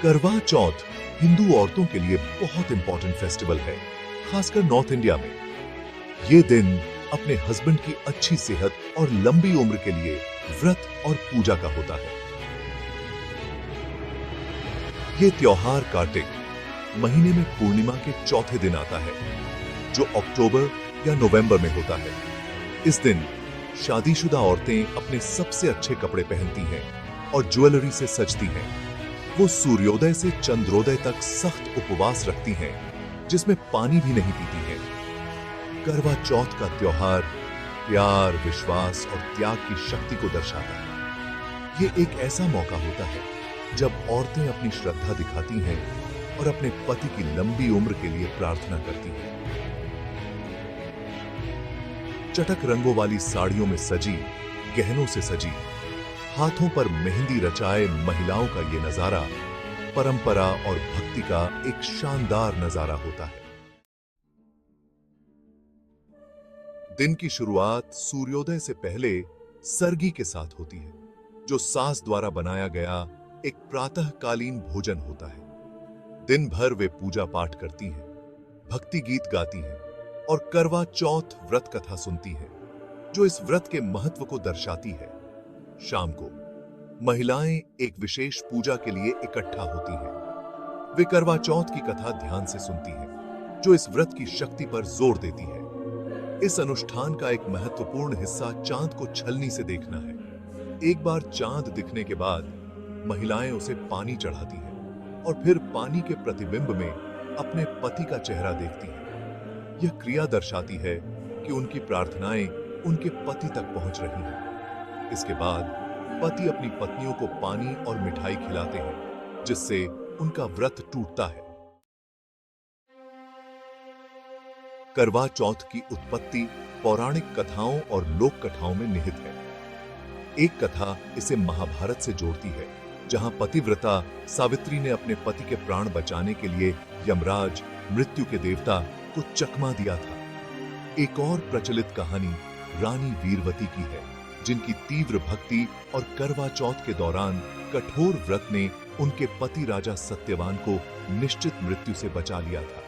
करवा चौथ हिंदू औरतों के लिए बहुत इंपॉर्टेंट फेस्टिवल है, खासकर नॉर्थ इंडिया में। ये दिन अपने हस्बैंड की अच्छी सेहत और लंबी उम्र के लिए व्रत और पूजा का होता है। ये त्योहार कार्तिक महीने में पूर्णिमा के चौथे दिन आता है, जो अक्टूबर या नवंबर में होता है। इस दिन शादीशुदा औरतें अपने सबसे अच्छे कपड़े पहनती हैं और ज्वेलरी से सजती हैं। वो सूर्योदय से चंद्रोदय तक सख्त उपवास रखती हैं, जिसमें पानी भी नहीं पीती हैं। करवा चौथ का त्योहार प्यार, विश्वास और त्याग की शक्ति को दर्शाता है। ये एक ऐसा मौका होता है जब औरतें अपनी श्रद्धा दिखाती हैं और अपने पति की लंबी उम्र के लिए प्रार्थना करती हैं। चटक रंगों वाली साड़ियों में सजी, गहनों से सजी, हाथों पर मेहंदी रचाए महिलाओं का ये नजारा परंपरा और भक्ति का एक शानदार नजारा होता है। दिन की शुरुआत सूर्योदय से पहले सरगी के साथ होती है, जो सास द्वारा बनाया गया एक प्रातःकालीन भोजन होता है। दिन भर वे पूजा पाठ करती हैं, भक्ति गीत गाती हैं और करवा चौथ व्रत कथा सुनती हैं, जो इस व्रत के महत्व को दर्शाती है। शाम को महिलाएं एक विशेष पूजा के लिए इकट्ठा होती हैं। वे करवा चौथ की कथा ध्यान से सुनती हैं, जो इस व्रत की शक्ति पर जोर देती है। इस अनुष्ठान का एक महत्वपूर्ण हिस्सा चांद को छलनी से देखना है। एक बार चांद दिखने के बाद महिलाएं उसे पानी चढ़ाती हैं और फिर पानी के प्रतिबिंब में अपने पति का चेहरा देखती हैं। यह क्रिया दर्शाती है कि उनकी प्रार्थनाएं उनके पति तक पहुंच रही हैं। इसके बाद पति अपनी पत्नियों को पानी और मिठाई खिलाते हैं, जिससे उनका व्रत टूटता है। करवा चौथ की उत्पत्ति पौराणिक कथाओं और लोक कथाओं में निहित है। एक कथा इसे महाभारत से जोड़ती है, जहां पतिव्रता सावित्री ने अपने पति के प्राण बचाने के लिए यमराज, मृत्यु के देवता, को चकमा दिया था। एक और प्रचलित कहानी रानी वीरवती की है, जिनकी तीव्र भक्ति और करवा चौथ के दौरान कठोर व्रत ने उनके पति राजा सत्यवान को निश्चित मृत्यु से बचा लिया था।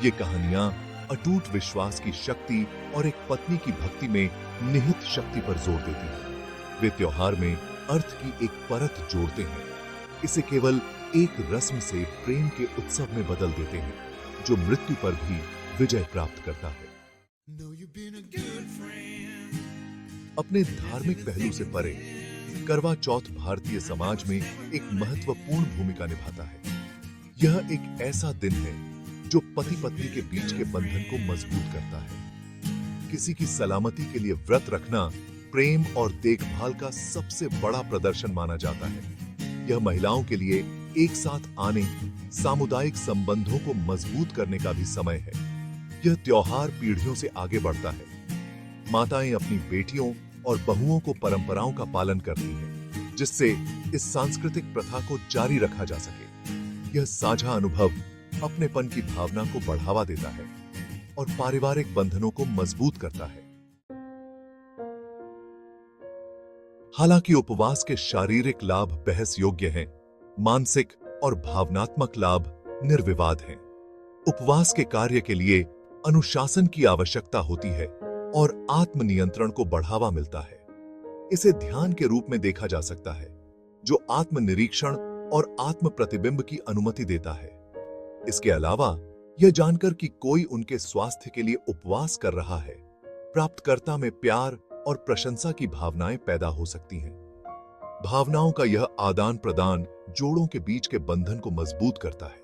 ये कहानियां अटूट विश्वास की शक्ति और एक पत्नी की भक्ति में निहित शक्ति पर जोर देती हैं। वे त्योहार में अर्थ की एक परत जोड़ते हैं, इसे केवल एक रस्म से प्रेम के उत्सव में बदल देते हैं, जो मृत्यु पर भी विजय प्राप्त करता है। अपने धार्मिक पहलू से परे करवा चौथ भारतीय समाज में एक महत्वपूर्ण भूमिका निभाता है। यह एक ऐसा दिन है जो पति पत्नी के बीच के बंधन को मजबूत करता है। किसी की सलामती के लिए व्रत रखना प्रेम और देखभाल का सबसे बड़ा प्रदर्शन माना जाता है। यह महिलाओं के लिए एक साथ आने, सामुदायिक संबंधों को मजबूत करने का भी समय है। यह त्योहार पीढ़ियों से आगे बढ़ता है। माताएं अपनी बेटियों और बहुओं को परंपराओं का पालन करती हैं, जिससे इस सांस्कृतिक प्रथा को जारी रखा जा सके। यह साझा अनुभव अपनेपन की भावना को बढ़ावा देता है और पारिवारिक बंधनों को मजबूत करता है। हालांकि उपवास के शारीरिक लाभ बहस योग्य हैं, मानसिक और भावनात्मक लाभ निर्विवाद हैं। उपवास के कार्य के लिए अनुशासन की आवश्यकता होती है और आत्मनियंत्रण को बढ़ावा मिलता है। इसे ध्यान के रूप में देखा जा सकता है, जो आत्मनिरीक्षण और आत्म प्रतिबिंब की अनुमति देता है। इसके अलावा यह जानकर कि कोई उनके स्वास्थ्य के लिए उपवास कर रहा है, प्राप्तकर्ता में प्यार और प्रशंसा की भावनाएं पैदा हो सकती हैं। भावनाओं का यह आदान प्रदान जोड़ों के बीच के बंधन को मजबूत करता है।